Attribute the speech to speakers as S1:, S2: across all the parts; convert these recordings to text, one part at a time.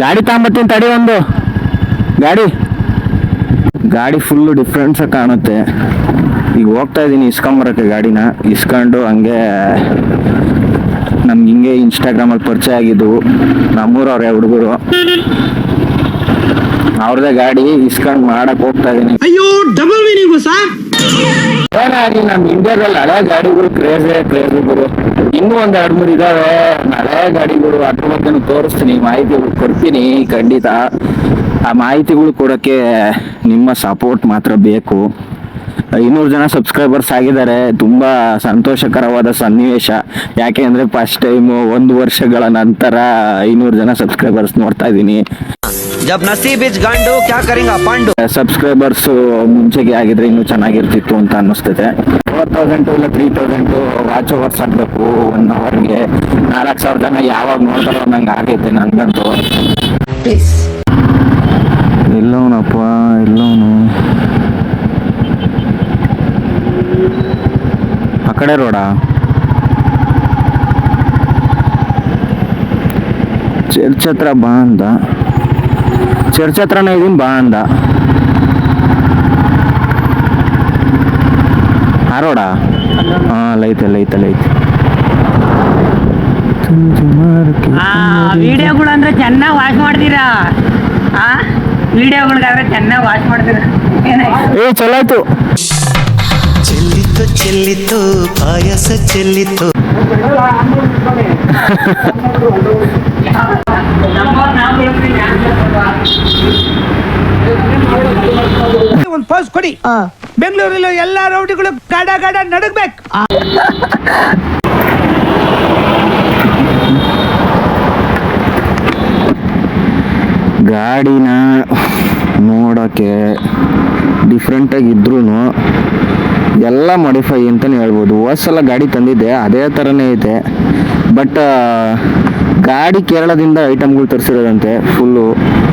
S1: ಗಾಡಿ ತಗೊಂಬತ್ತೀನಿ ತಡಿ ಒಂದು ಗಾಡಿ ಫುಲ್ಲು ಡಿಫ್ರೆನ್ಸ್ ಕಾಣುತ್ತೆ. ಈಗ ಹೋಗ್ತಾ ಇದ್ದೀನಿ ಇಸ್ಕೊಂಬರಕ್ಕೆ ಗಾಡಿನ. ಇಸ್ಕೊಂಡು ಹಂಗೆ ನಮ್ಗೆ ಹಿಂಗೆ ಇನ್ಸ್ಟಾಗ್ರಾಮಲ್ಲಿ ಪರಿಚಯ ಆಗಿದ್ದು ನಮ್ಮೂರವ್ರೆ ಹುಡುಗರು, ಅವ್ರದೇ ಗಾಡಿ ಇಸ್ಕೊಂಡು ಮಾಡಕ್ ಹೋಗ್ತಾ ಇದೀನಿ.
S2: ಅಯ್ಯೋ ಡಬಲ್ ಮೀನಿಂಗ್
S1: ಏನಾಗಿ ನಮ್ ಇಂಡಿಯಾದಲ್ಲಿ ಹಳೆ ಗಾಡಿಗಳು ಕ್ರೇಜ್ ಗುರು. ಇನ್ನೂ ಒಂದ್ 2-3 ಇದಾವೆ ಹಳೆ ಗಾಡಿಗಳು. ಅದ್ರ ಬಗ್ಗೆ ತೋರಿಸ್ತೀನಿ, ಮಾಹಿತಿಗಳು ಕೊಡ್ತೀನಿ ಖಂಡಿತ. ಆ ಮಾಹಿತಿಗಳು ಕೊಡಕ್ಕೆ ನಿಮ್ಮ ಸಪೋರ್ಟ್ ಮಾತ್ರ ಬೇಕು. 500 ಜನ ಸಬ್ಸ್ಕ್ರೈಬರ್ಸ್ ಆಗಿದ್ದಾರೆ. ತುಂಬಾ ಸಂತೋಷಕರವಾದ ಸನ್ನಿವೇಶ. ಯಾಕೆ ಅಂದ್ರೆ ಫಸ್ಟ್ ಟೈಮ್ 1 ವರ್ಷಗಳ ನಂತರ 500 ಜನ ಸಬ್ಸ್ಕ್ರೈಬರ್ಸ್ ನೋಡ್ತಾ ಇದೀನಿ.
S3: ಜಬ್ ನಸೀಬ್ ಇಸ್ ಗಂಡು ಕ್ಯಾ ಕರೆಂಗಾ ಪಾಂಡು.
S1: ಸಬ್ಸ್ಕ್ರೈಬರ್ಸ್ ಮುಂಚೆಗೆ ಆಗಿದ್ರೆ ಇನ್ನೂ ಚೆನ್ನಾಗಿರ್ತಿತ್ತು ಅಂತ ಅನ್ನಿಸ್ತದೆ. 4000 ಇಲ್ಲ 3000 ವಾಚ್ ಓವರ್ಸ್ ಆಗ್ಬೇಕು 1 ಅವರ್ಗೆ. 4000 ಜನ ಯಾವಾಗ ನೋಡ್ತಾರೋ ನಂಗೆ ಆಗೈತೆ ನಂಗಂತೂ. ಎಲ್ಲವನಪ್ಪ ಎಲ್ಲವನು ಆ ಕಡೆ ರೋಡಾ? ಚರ್ಚ್ ಹತ್ರ ಬಾ ಅಂದ. ಚರ್ಚ್ ಹತ್ರನೇ ಇದೀನಿ ಬಾ ಅಂದ. ಆ ರೋಡಾ? ಹಾಂ ಲೈತೆ.
S4: ವಿಡಿಯೋಗಳು ಅಂದ್ರೆ ಚೆನ್ನಾಗಿ ವಾಚ್ ಮಾಡ್ತೀರಾ? ವಿಡಿಯೋಗಳಿಗಾದ್ರೆ ಚೆನ್ನಾಗಿ ವಾಚ್ ಮಾಡ್ತೀರಾ?
S1: ಏ ಚಲೋ ಆಯ್ತು.
S5: ಚೆಲ್ಲಿತು ಪಾಯಸ ಚೆಲ್ಲಿತು.
S2: ಒಂದು ಪಾಸ್ ಕೊಡಿ. ಬೆಂಗಳೂರಲ್ಲಿ ಎಲ್ಲಾ ರೌಡಿಗಳು ಗಾಡ ನಡಗ್ಬೇಕು.
S1: ಗಾಡಿನ ನೋಡೋಕ್ಕೆ ಡಿಫ್ರೆಂಟಾಗಿದ್ರೂ ಎಲ್ಲ ಮಾಡಿಫೈ ಅಂತಲೇ ಹೇಳ್ಬೋದು. ಹೋದ್ಸಲ ಗಾಡಿ ತಂದಿದ್ದೆ ಅದೇ ಥರನೇ ಐತೆ. ಬಟ್ ಗಾಡಿ ಕೇರಳದಿಂದ ಐಟಮ್ಗಳು ತರಿಸಿರೋದಂತೆ. ಫುಲ್ಲು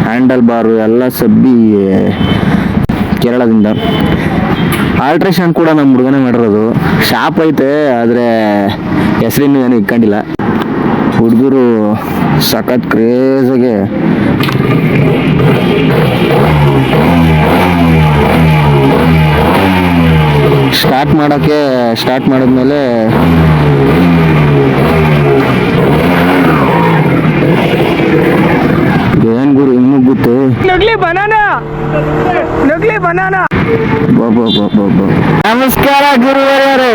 S1: ಹ್ಯಾಂಡಲ್ ಬಾರು ಎಲ್ಲ ಸಬ್ಬಿ ಕೇರಳದಿಂದ. ಆಲ್ಟ್ರೇಷನ್ ಕೂಡ ನಮ್ಮ ಹುಡುಗನೇ ಮಾಡಿರೋದು. ಶಾಪ್ ಐತೆ, ಆದರೆ ಹೆಸರಿನ್ನೂ ಏನು ಇಟ್ಕೊಂಡಿಲ್ಲ. ಹುಡುಗರು ಸಖತ್ ಕ್ರೇಜಾಗೆ ಸ್ಟಾರ್ಟ್ ಮಾಡಿದ್ಮೇಲೆ ಏನ್ ಗುರು ಇನ್ನೂ ಗೊತ್ತು.
S2: ನಗ್ಲಿ ಬನಾನಾ.
S1: ನಮಸ್ಕಾರ ಗುರುವರೇ.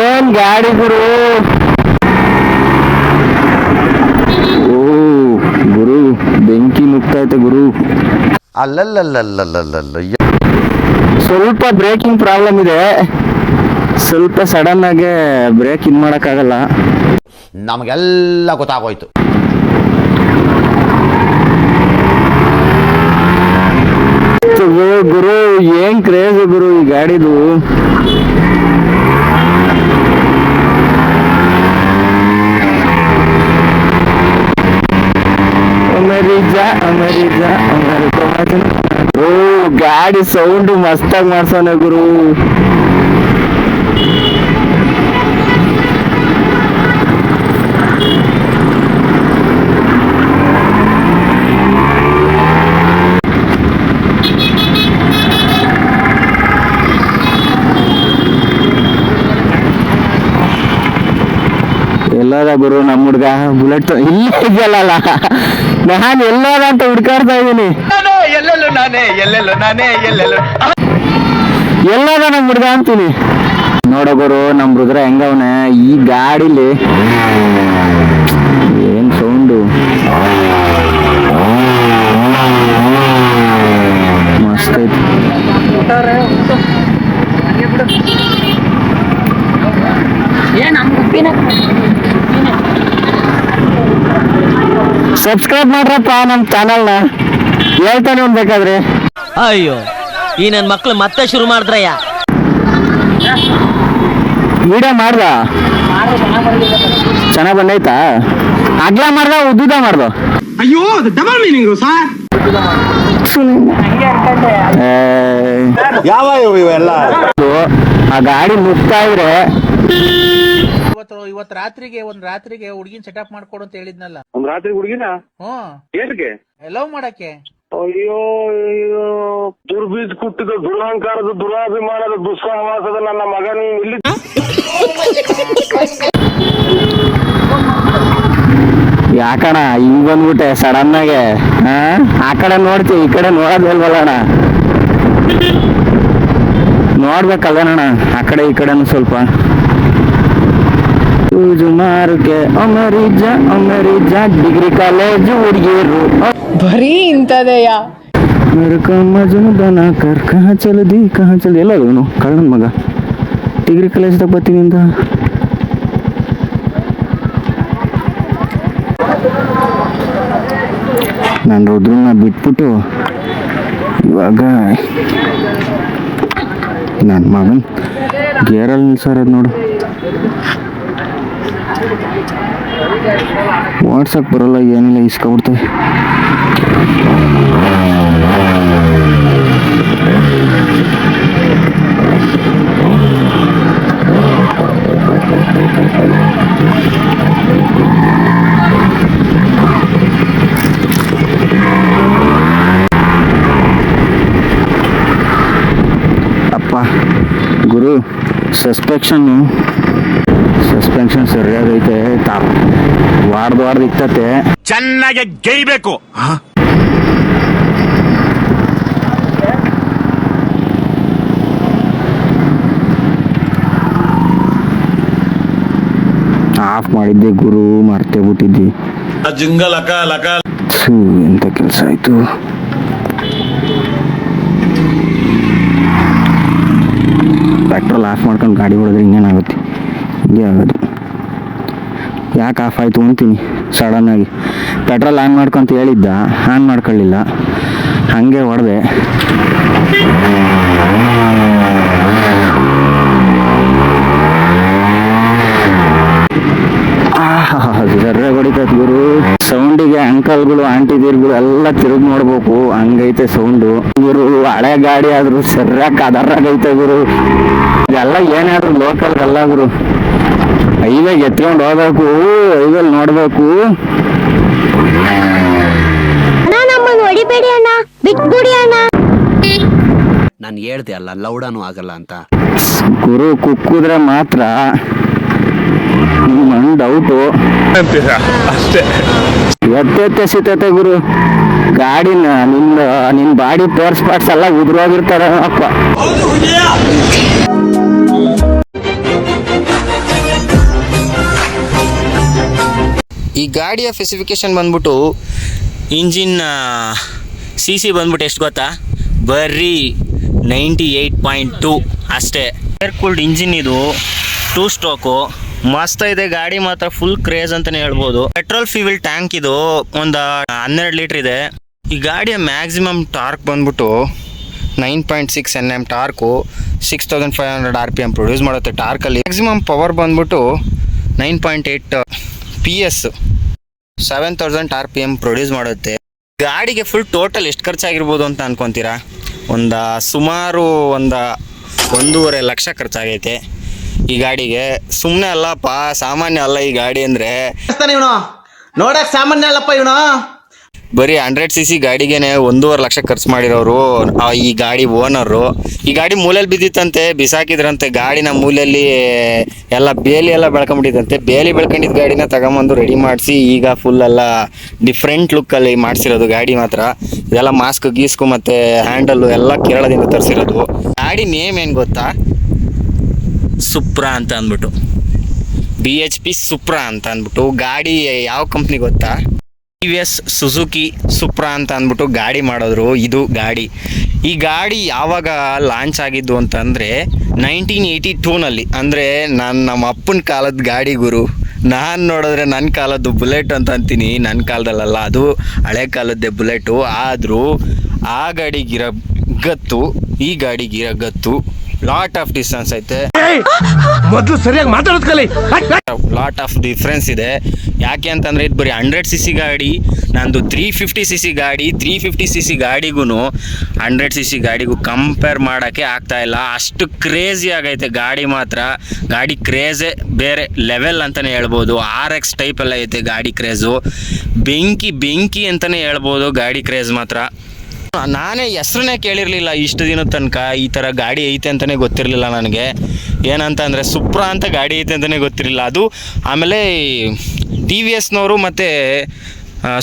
S1: ಏನ್ ಗಾಡಿ ಗುರು. ಓ ಗುರು ಬೆಂಕಿ ನುಗ್ತೈತೆ ಗುರು.
S5: ಅಲ್ಲಲ್ಲಲ್ಲಲ್ಲಲ್ಲಲ್ಲ
S1: ಸ್ವಲ್ಪ ಬ್ರೇಕಿಂಗ್ ಪ್ರಾಬ್ಲಮ್ ಇದೆ. ಸ್ವಲ್ಪ ಸಡನ್ ಆಗಿ ಬ್ರೇಕ್ ಇನ್ ಮಾಡಕ್ಕಾಗಲ್ಲ.
S5: ನಮಗೆಲ್ಲ ಗೊತ್ತಾಗೋಯ್ತು.
S1: ಗುರು ಏನ್ ಕ್ರೇಜ್ ಗುರು ಈ ಗಾಡಿದು. ಗಾಡಿ ಸೌಂಡ್ ಮಸ್ತಾಗಿ ಮಾಡ್ಸೋಣ ಗುರು. ಎಲ್ಲೋದ ಗುರು ನಮ್ಮ ಹುಡ್ಗ ಬುಲೆಟ್ ಇಲ್ಲ ಇದೆಯಲ್ಲ. ನಾನು ಎಲ್ಲೋದ ಅಂತ ಹುಡ್ಕಾಡ್ತಾ ಇದ್ದೀನಿ. ಎಲ್ಲೋದ ನಮ್ಮ ಹುಡ್ಗ ಅಂತೀನಿ. ನೋಡೋ ಗುರು ನಮ್ಮ ರುದ್ರ ಹೆಂಗವನೆ ಈ ಗಾಡಿಲಿ. ಏನ್ ಸೌಂಡು ಮಸ್ತ್ ಐತಿ. ಸಬ್ಸ್ಕ್ರೈಬ್ ಮಾಡ್ರಪ್ಪ ನಮ್ಮ ಚಾನಲ್ನ. ಹೇಳ್ತಾನೆ ಬೇಕಾದ್ರೆ.
S3: ಅಯ್ಯೋ ಈ ನನ್ ಮಕ್ಳು ಮತ್ತೆ ಶುರು ಮಾಡಿದ್ರಯ್ಯ.
S1: ವಿಡಿಯೋ ಮಾಡ್ದ ಚೆನ್ನಾಗ್ ಬಂದೈತಾ? ಅಗ್ಲ ಮಾಡ್ದ ಉದ್ದುದ ಮಾಡ್ದ?
S2: ಅಯ್ಯೋ ಡಬಲ್ ಮೀನಿಂಗ್ ಸರ್.
S5: ಯಾವ ಇವೆಲ್ಲ
S1: ಆ ಗಾಡಿ ಮುಗ್ತಾ ಇದ್ರೆ
S6: ಇವತ್ತು ರಾತ್ರಿಗೆ ಒಂದ್ ರಾತ್ರಿಗೆ ಹುಡುಗಿನ ಸೆಟಪ್ ಮಾಡ್ಕೊಡು ಅಂತ ಹೇಳಿದ್ನಲ್ಲ.
S7: ಒಂದ್ ರಾತ್ರಿ ಹುಡುಗಿನ ಏನಕ್ಕೆ
S6: ಲವ್ ಮಾಡಕ್ಕೆ?
S7: ಅಯ್ಯೋ ಅಯ್ಯೋ ದುರ್ಬೀಜ್ ಕುಟ್ಟಿದ ದುರಹಂಕಾರದ ದುರಾಭಿಮಾನದ ದುಸ್ಸಹವಾಸದ ನನ್ನ ಮಗ ನೀನ್ ಇಲ್ಲಿ
S1: ಯಾಕಣ ಹಿಂಗ್ ಬಂದ್ಬಿಟ್ಟೆ ಸಡನ್ ಆಗಿ? ಆ ಕಡೆ ನೋಡ್ತೀವಿ, ಈ ಕಡೆ ನೋಡೋದಿಲ್ವಲ್ಲ ಅಣ್ಣ, ನೋಡ್ಬೇಕಲ್ಲಣ್ಣ ಆ ಕಡೆ ಈ ಕಡೆನು ಸ್ವಲ್ಪ. ಮಾರುಕೆ ಅಮರಿಜ ಡಿಗ್ರಿ ಕಾಲೇಜು ಹುಡುಗಿಯರು
S8: ಬರೀ ಇಂಥದೆಯಾ?
S1: ಕहाँ चल दी ಎಲ್ಲ ಇವನು ಕಳ್ಳನ ಮಗ ಡಿಗ್ರಿ ಕಾಲೇಜ್ದಾಗ ಬರ್ತೀನಿ ಅಂತ. ನಾನು ರುದ್ರನ್ನ ಬಿಟ್ಬಿಟ್ಟು ಇವಾಗ ನನ್ನ ಮಗನ್ ಗೇರಲ್ಲಿ ನಿಲ್ಸೋದು ನೋಡು. ವಾಟ್ಸಪ್ ಬರೋಲ್ಲ, ಏನಿಲ್ಲ, ಇಸ್ಕೊಬಿಡ್ತೇವೆ. ಅಪ್ಪ ಗುರು, ಸಸ್ಪೆನ್ಷನ್ ಸರಿಯಾಗೈತೆ, ವಾರ್ದು ಇಕ್ಕತ್ತೆ,
S5: ಚೆನ್ನಾಗಿ ಗೈಬೇಕು.
S1: ಆಫ್ ಮಾಡಿದ್ದೆ ಗುರು, ಮರ್ತೇ ಬಿಟ್ಟಿದ್ದಿ. ಎಂತ ಕೆಲಸ ಆಯ್ತು. ಪೆಟ್ರೋಲ್ ಆಫ್ ಮಾಡ್ಕೊಂಡು ಗಾಡಿ ಹೊಡೆದ್ರೆ ಇನ್ನೇನಾಗುತ್ತೆ, ಹಿಂಗೆ ಆಗೋದು. ಯಾಕೆ ಆಫ್ ಆಯಿತು ಅಂತೀನಿ ಸಡನ್ನಾಗಿ. ಪೆಟ್ರೋಲ್ ಆನ್ ಮಾಡ್ಕೊಂತ ಹೇಳಿದ್ದ, ಆನ್ ಮಾಡ್ಕೊಳ್ಳಿಲ್ಲ, ಹಾಗೆ ಹೊಡೆದೆ. ಜರ್ರೆ ಹೊಡಿತೈತೆ ಗುರು. ಸೌಂಡಿಗೆ ಅಂಕಲ್ಗಳು ಆಂಟಿದಿರ್ಗಳು ಎಲ್ಲ ತಿರುಗಿ ನೋಡ್ಬೇಕು, ಹಂಗೈತೆ ಸೌಂಡು ಗುರು. ಹಳೆ ಗಾಡಿ ಆದ್ರೂ ಸರಿಯಾಗಿ ಕದರಾಗೈತೆ ಗುರು. ಇದೆಲ್ಲ ಏನಾದ್ರು ಲೋಕಲ್ ಅಲ್ಲ ಗುರು. ಹೈವೇಗೆ ಎತ್ಕೊಂಡು ಹೋಗ್ಬೇಕು, ಹೈವೇಲಿ ನೋಡ್ಬೇಕು.
S5: ನಾನು ಹೇಳ್ದೆ ಅಲ್ಲ ಲೌಡಾನು ಆಗಲ್ಲ ಅಂತ.
S1: ಗುರು ಕುಕ್ಕಿದ್ರೆ ಮಾತ್ರ ನನ್ನ ಡೌಟು ಎತ್ತೆಸಿತೈತೆ ಗುರು. ಗಾಡಿನ ನಿನ್ನ ಬಾಡಿ ಪೇರ್ ಸ್ಪಾಟ್ಸ್ ಎಲ್ಲ ಉದುರೋಗಿರ್ತಾರೆ ಅಪ್ಪ.
S9: ಈ ಗಾಡಿಯ ಸ್ಪೆಸಿಫಿಕೇಶನ್ ಬಂದ್ಬಿಟ್ಟು ಇಂಜಿನ್ CC ಬಂದ್ಬಿಟ್ಟು ಎಷ್ಟು ಗೊತ್ತಾ? ಬರೀ 98.2 ಅಷ್ಟೇ. ಏರ್ ಕೂಲ್ಡ್ ಇಂಜಿನ್ ಇದು, 2 ಸ್ಟ್ರೋಕು, ಮಸ್ತ್ ಇದೆ ಗಾಡಿ ಮಾತ್ರ. ಫುಲ್ ಕ್ರೇಜ್ ಅಂತಲೇ ಹೇಳ್ಬೋದು. ಪೆಟ್ರೋಲ್ ಫ್ಯೂಯಲ್ ಟ್ಯಾಂಕ್ ಇದು ಒಂದು 12 ಲೀಟ್ರ್ ಇದೆ. ಈ ಗಾಡಿಯ ಮ್ಯಾಕ್ಸಿಮಮ್ ಟಾರ್ಕ್ ಬಂದ್ಬಿಟ್ಟು 9.6 Nm ಟಾರ್ಕು, 6500 RPM ಪ್ರೊಡ್ಯೂಸ್ ಮಾಡುತ್ತೆ. ಟಾರ್ಕಲ್ಲಿ ಮ್ಯಾಕ್ಸಿಮಮ್ ಪವರ್ ಬಂದ್ಬಿಟ್ಟು 9.8 PS, 7000 RPM ಪ್ರೊಡ್ಯೂಸ್ ಮಾಡುತ್ತೆ. ಗಾಡಿಗೆ ಫುಲ್ ಟೋಟಲ್ ಎಷ್ಟು ಖರ್ಚಾಗಿರ್ಬೋದು ಅಂತ ಅನ್ಕೊಂತೀರಾ? ಸುಮಾರು 1.5 ಲಕ್ಷ ಖರ್ಚಾಗೈತೆ ಈ ಗಾಡಿಗೆ. ಸುಮ್ಮನೆ ಅಲ್ಲಪ್ಪ, ಸಾಮಾನ್ಯ ಅಲ್ಲ ಈ ಗಾಡಿ ಅಂದರೆ.
S3: ನೋಡಕ್ ಸಾಮಾನ್ಯ ಅಲ್ಲಪ್ಪ ಇವನು.
S9: ಬರೀ 100cc ಗಾಡಿಗೆನೆ 1.5 ಲಕ್ಷ ಖರ್ಚು ಮಾಡಿರೋರು ಈ ಗಾಡಿ ಓನರು. ಈ ಗಾಡಿ ಮೂಲೆಯಲ್ಲಿ ಬಿದ್ದಿತ್ತಂತೆ, ಬಿಸಾಕಿದ್ರಂತೆ. ಗಾಡಿನ ಮೂಲೆಯಲ್ಲಿ ಎಲ್ಲ ಬೇಲಿ ಎಲ್ಲ ಬೆಳ್ಕೊಂಬಿಟ್ಟಿದಂತೆ. ಬೇಲಿ ಬೆಳ್ಕೊಂಡಿದ್ದ ಗಾಡಿನ ತಗೊಂಬಂದು ರೆಡಿ ಮಾಡಿಸಿ ಈಗ ಫುಲ್ ಎಲ್ಲ ಡಿಫ್ರೆಂಟ್ ಲುಕ್ಕಲ್ಲಿ ಮಾಡಿಸಿರೋದು ಗಾಡಿ ಮಾತ್ರ. ಇದೆಲ್ಲ ಮಾಸ್ಕ್ ಗೀಸ್ಕು ಮತ್ತು ಹ್ಯಾಂಡಲ್ಲು ಎಲ್ಲ ಕೇರಳದಿಂದ ತರಿಸಿರೋದು. ಗಾಡಿ ನೇಮ್ ಏನು ಗೊತ್ತಾ? ಸುಪ್ರಾ ಅಂತ ಅಂದ್ಬಿಟ್ಟು, BHP ಸುಪ್ರಾ ಅಂತ ಅಂದ್ಬಿಟ್ಟು. ಗಾಡಿ ಯಾವ ಕಂಪ್ನಿ ಗೊತ್ತಾ? TVS ಸುಜುಕಿ ಸುಪ್ರಾ ಅಂತ ಅಂದ್ಬಿಟ್ಟು ಗಾಡಿ ಮಾಡಿದ್ರು. ಇದು ಗಾಡಿ. ಈ ಗಾಡಿ ಯಾವಾಗ ಲಾಂಚ್ ಆಗಿದ್ದು ಅಂತಂದರೆ 1982ನಲ್ಲಿ. ಅಂದರೆ ನಮ್ಮ ಅಪ್ಪನ ಕಾಲದ ಗಾಡಿ ಗುರು. ನಾನು ನೋಡಿದ್ರೆ ನನ್ನ ಕಾಲದ್ದು ಬುಲೆಟ್ ಅಂತ ಅಂತೀನಿ, ನನ್ನ ಕಾಲದಲ್ಲ, ಅದು ಹಳೆ ಕಾಲದ್ದೇ ಬುಲೆಟು. ಆದರೂ ಆ ಗಾಡಿಗಿರೋ ಗತ್ತು ಈ ಗಾಡಿಗಿರೋ ಗತ್ತು ಲಾಟ್ ಆಫ್ ಡಿಸ್ಟೆನ್ಸ್ ಐತೆ,
S2: ಮೊದಲು ಸರಿಯಾಗಿ ಮಾತಾಡೋದ್ ಕಲಿ.
S9: ಲಾಟ್ ಆಫ್ ಡಿಫ್ರೆನ್ಸ್ ಇದೆ. ಯಾಕೆ ಅಂತಂದರೆ ಇದು ಬರೀ 100cc ಗಾಡಿ, ನಂದು 350cc ಗಾಡಿ. 350cc ಗಾಡಿಗೂ 100cc ಗಾಡಿಗೂ ಕಂಪೇರ್ ಮಾಡೋಕ್ಕೆ ಆಗ್ತಾ ಇಲ್ಲ. ಅಷ್ಟು ಕ್ರೇಜಿ ಆಗೈತೆ ಗಾಡಿ ಮಾತ್ರ. ಗಾಡಿ ಕ್ರೇಜೇ ಬೇರೆ ಲೆವೆಲ್ ಅಂತಲೇ ಹೇಳ್ಬೋದು. RX ಟೈಪ್ ಎಲ್ಲ ಐತೆ ಗಾಡಿ ಕ್ರೇಜು. ಬೆಂಕಿ ಅಂತಲೇ ಹೇಳ್ಬೋದು ಗಾಡಿ ಕ್ರೇಜ್ ಮಾತ್ರ. ನಾನೇ ಹೆಸ್ರನ್ನೇ ಕೇಳಿರಲಿಲ್ಲ ಇಷ್ಟು ದಿನದ ತನಕ. ಈ ಥರ ಗಾಡಿ ಐತೆ ಅಂತಲೇ ಗೊತ್ತಿರಲಿಲ್ಲ ನನಗೆ. ಏನಂತ ಅಂದರೆ ಸುಪ್ರಾ ಅಂತ ಗಾಡಿ ಐತೆ ಅಂತಲೇ ಗೊತ್ತಿರಲಿಲ್ಲ. ಅದು ಆಮೇಲೆ TVSನವರು ಮತ್ತು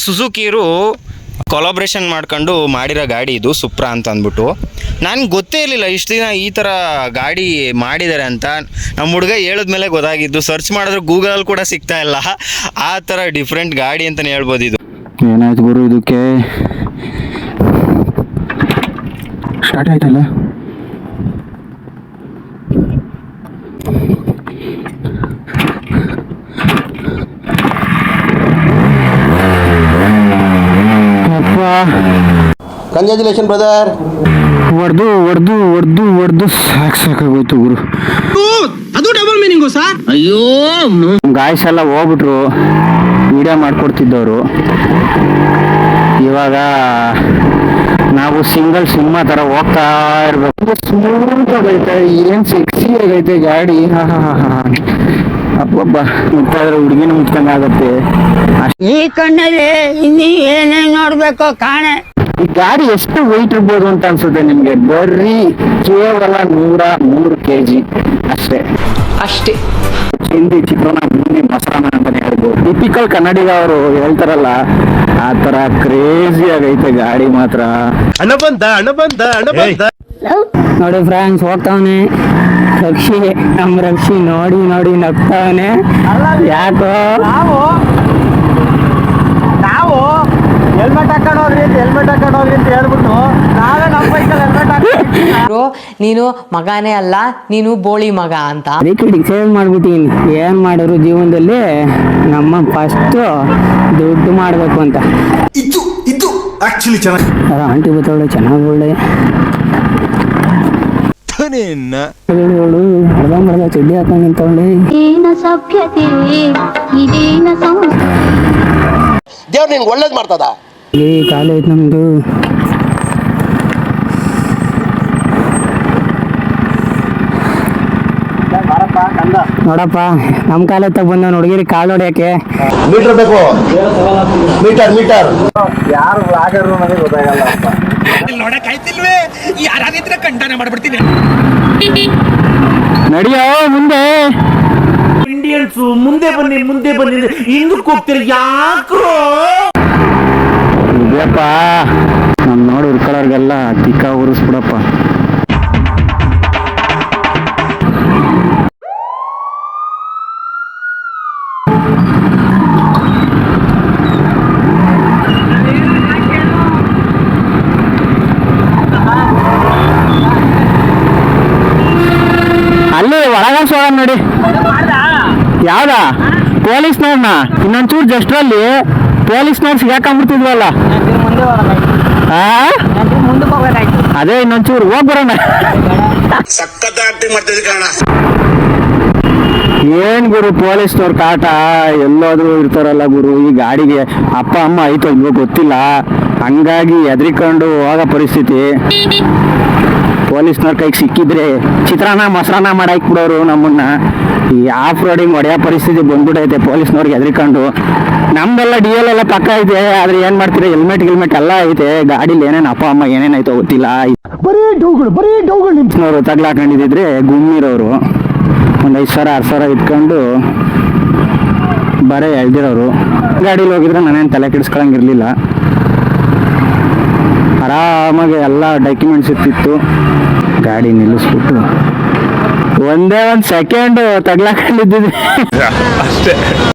S9: ಸುಜುಕಿರು ಕೊಲಾಬ್ರೇಷನ್ ಮಾಡ್ಕೊಂಡು ಮಾಡಿರೋ ಗಾಡಿ ಇದು ಸುಪ್ರಾ ಅಂತ ಅಂದ್ಬಿಟ್ಟು. ನನಗೆ ಗೊತ್ತೇ ಇರಲಿಲ್ಲ ಇಷ್ಟು ದಿನ ಈ ಥರ ಗಾಡಿ ಮಾಡಿದ್ದಾರೆ ಅಂತ. ನಮ್ಮ ಹುಡುಗ ಹೇಳಿದ್ಮೇಲೆ ಗೊತ್ತಾಗಿದ್ದು. ಸರ್ಚ್ ಮಾಡಿದ್ರೆ ಗೂಗಲಲ್ಲಿ ಕೂಡ ಸಿಗ್ತಾ ಇಲ್ಲ. ಆ ಥರ ಡಿಫ್ರೆಂಟ್ ಗಾಡಿ ಅಂತಲೇ ಹೇಳ್ಬೋದು ಇದು.
S1: ಏನಾಯ್ತು ಗುರು ಇದಕ್ಕೆ? ಸ್ಟಾರ್ಟ್ ಆಯ್ತಲ್ಲ.
S7: Congratulation brother.
S1: ಹೊಡೆದು ಸಾಕಾಗೋಯ್ತು ಗುರು.
S2: ಅದು ಡಬಲ್ ಮೀನಿಂಗು ಸರ್.
S3: ಅಯ್ಯೋ
S1: ಗಾಯ್ಸ್ ಎಲ್ಲ ಹೋಗ್ಬಿಟ್ರು ವಿಡಿಯೋ ಮಾಡ್ಕೊಡ್ತಿದ್ದವರು. ಇವಾಗ ನಾವು ಸಿಂಗಲ್ ಸಿನಿಮಾ ಥರ ಹೋಗ್ತಾ ಇರ್ಬೇಕು. ಸ್ಮೂತ್ ಆಗೈತೆ, ಏನು ಸೆಕ್ಸಿ ಆಗೈತೆ ಗಾಡಿ. ಅಬ್ಬಬ್ಬ, ಮುಟ್ಟಾದ್ರೆ ಹುಡುಗಿನ ಮುಟ್ಕೊಂಡಾಗತ್ತೆ.
S4: ಈ ಕಣ್ಣಲ್ಲಿ ಇನ್ನೀ ಏನೇನ್ ನೋಡ್ಬೇಕು ಕಾಣೆ.
S1: ಈ ಗಾಡಿ ಎಷ್ಟು ವೆಯ್ಟ್ ಇರ್ಬೋದು ಅಂತ ಅನ್ಸುತ್ತೆ ನಿಮ್ಗೆ? ಬರೀ ಕೇವಲ 103 kg ಅಷ್ಟೇ. ಹಿಂದಿ ಚಿತ್ರಾನ್ನ, ಬೂಂದಿ, ಮೊಸರನ್ನ ಅಂತಾನೆ ಹೇಳ್ಬೋದು. ಟಿಪಿಕಲ್ ಕನ್ನಡಿಗ ಅವರು ಹೇಳ್ತಾರಲ್ಲ, ಆ ತರ ಕ್ರೇಜಿ ಆಗೈತೆ ಗಾಡಿ ಮಾತ್ರ.
S2: ಹಣ ಬಂದ.
S8: ನೋಡಿ ಫ್ರೆಂಡ್ಸ್, ಹೋಗ್ತಾವನೆ ನಮ್ಮ ರಕ್ಷಿ ನೋಡಿ ನಗ್ತಾವನೆ. ಯಾಕೋ
S4: ನಾವು ಹೆಲ್ಮೆಟ್ ಹಾಕೊಂಡು ಹೋಗ್ರಿ ಅಂತ ಹೇಳ್ಬಿಟ್ಟು ನಾವೇ ನಮ್ಮ ಬೈಕಲ್ಲಿ ಹೆಲ್ಮೆಟ್ ಹಾಕಿ
S8: ನೀನು ಮಗನೇ ಅಲ್ಲ, ನೀನು ಬೋಳಿ ಮಗ ಅಂತ
S1: ಅದಕ್ಕೆ ಡಿಸೈಡ್ ಮಾಡ್ಬಿಟ್ಟಿನಿ ಏನ್ ಮಾಡಿದ್ರು ಜೀವನದಲ್ಲಿ ನಮ್ಮ ಫಸ್ಟ್ ದುಡ್ಡು ಮಾಡ್ಬೇಕು ಅಂತ.
S2: ಇದು ಆಕ್ಚುಲಿ ಚೆನ್ನಾಗಿ
S1: ಆಂಟಿ ಬತ್ತವಳೆ, ಚೆನ್ನಾಗಿ ಒಳ್ಳೆ ಅರ್ಧ ಚಡ್ಡಿ ಹಾಕೊಂಡು ನಿಂತವಳೆ.
S7: ದೇವ್ರು ನಿನ್ಗೆ ಒಳ್ಳೇದು ಮಾಡ್ತದ.
S1: ಕಾಲು ಐತೆ ನಮ್ದು. ನೋಡಪ್ಪ, ನಮ್ ಕಾಲ ತಗ ಬಂದ ಹುಡುಗಿರಿ ಕಾಲು ಹೊಡ್ಯಾಕೆ.
S7: ಮೀಟರ್ ಬೇಕು, ಮೀಟರ್.
S1: ಯಾರು ಬ್ಲಾಗರು ನನಗೆ ಗೊತ್ತಾಗಲ್ಲ.
S2: ನೋಡಕ್ ಆಯ್ತಿಲ್ವೇ? ಯಾರಾಗಿದ್ರೆ ಕಂಡನೆ ಮಾಡ್ಬಿಡ್ತೀನಿ.
S1: ನಡಿಯೋ ಮುಂದೆ.
S3: ಇಂಡಿಯನ್ಸು ಮುಂದೆ ಬನ್ನಿ ಹಿಂದಕ್ಕೆ ಹೋಗ್ತೀರಿ ಯಾಕ್ರೋ?
S1: ಇದೆಯಪ್ಪ, ನಮ್ ನೋಡಿ ಉರ್ಕೊಳ್ಳೋರ್ಗೆಲ್ಲ ತಿಕ್ಕ ಉರಿಸ್ಬಿಡಪ್ಪ. ಅಲ್ಲಿ ಒಳಗಾಸೋಳ ನೋಡಿ. ಯಾವ್ದ ಪೊಲೀಸ್ನವ್ರನ್ನ ಇನ್ನೊಂಚೂರು ಜಸ್ಟ್ರಲ್ಲಿ ಪೊಲೀಸ್ನವ್ರು ಸಿಗಾಕೊಂಡ್ಬಿಡ್ತಿದ್ವಲ್ಲ. ಅದೇ ಇನ್ನೊಂಚೂರು ಹೋಗ್ ಬರೋಣ. ಏನ್ ಗುರು ಪೊಲೀಸ್ನವ್ರ ಕಾಟ, ಎಲ್ಲಾದ್ರೂ ಇರ್ತಾರಲ್ಲ ಗುರು. ಈ ಗಾಡಿಗೆ ಅಪ್ಪ ಅಮ್ಮ ಐತೋ ಇಲ್ವೋ ಗೊತ್ತಿಲ್ಲ, ಹಂಗಾಗಿ ಎದ್ರಿಕೊಂಡು ಹೋಗೋ ಪರಿಸ್ಥಿತಿ. ಪೊಲೀಸ್ನವ್ರ ಕೈಗೆ ಸಿಕ್ಕಿದ್ರೆ ಚಿತ್ರಾನ್ನ ಮೊಸರನ್ನ ಮಾಡಾಕ್ ಬಿಡೋರು ನಮ್ಮನ್ನ. ಈ ಆಫ್ ರೋಡಿಂಗ್ ಹೊಡೆಯೋ ಪರಿಸ್ಥಿತಿ ಬಂದ್ಬಿಟ್ಟೈತೆ ಪೊಲೀಸ್ನವ್ರಿಗೆ ಎದ್ರಿಕೊಂಡು. ನಮ್ದೆಲ್ಲ DL ಎಲ್ಲ ಪಕ್ಕ ಐತೆ, ಆದ್ರೆ ಏನ್ ಮಾಡ್ತೀರಾ, ಹೆಲ್ಮೆಟ್ ಎಲ್ಲ ಐತೆ ಗಾಡಿಲಿ. ಏನೇನು ಅಪ್ಪ ಅಮ್ಮ ಏನೇನಾಯ್ತೋ ಗೊತ್ತಿಲ್ಲ. ಬರೀ ಡೌಗಳು ನಿಮ್ಸ್ನವ್ರು ತಗ್ಲಾಕೊಂಡಿದ್ರೆ ಗುಮ್ಮಿರೋರು ಒಂದು 5,000 6,000 ಇಟ್ಕೊಂಡು ಬರೀ ಎಳ್ದಿರೋರು. ಗಾಡೀಲಿ ಹೋಗಿದ್ರೆ ನಾನೇನು ತಲೆ ಕೆಡಿಸ್ಕೊಳಂಗಿರ್ಲಿಲ್ಲ. ಆರಾಮಾಗಿ ಎಲ್ಲ ಡಾಕ್ಯುಮೆಂಟ್ಸ್ ಇರ್ತಿತ್ತು. ಗಾಡಿ ನಿಲ್ಲಿಸ್ಬಿಟ್ಟು ಒಂದೇ ಒಂದು ಸೆಕೆಂಡ್ ತಗ್ಲಾಕೊಂಡಿದ್ದಿದ್ದೆ ಅಷ್ಟೇ.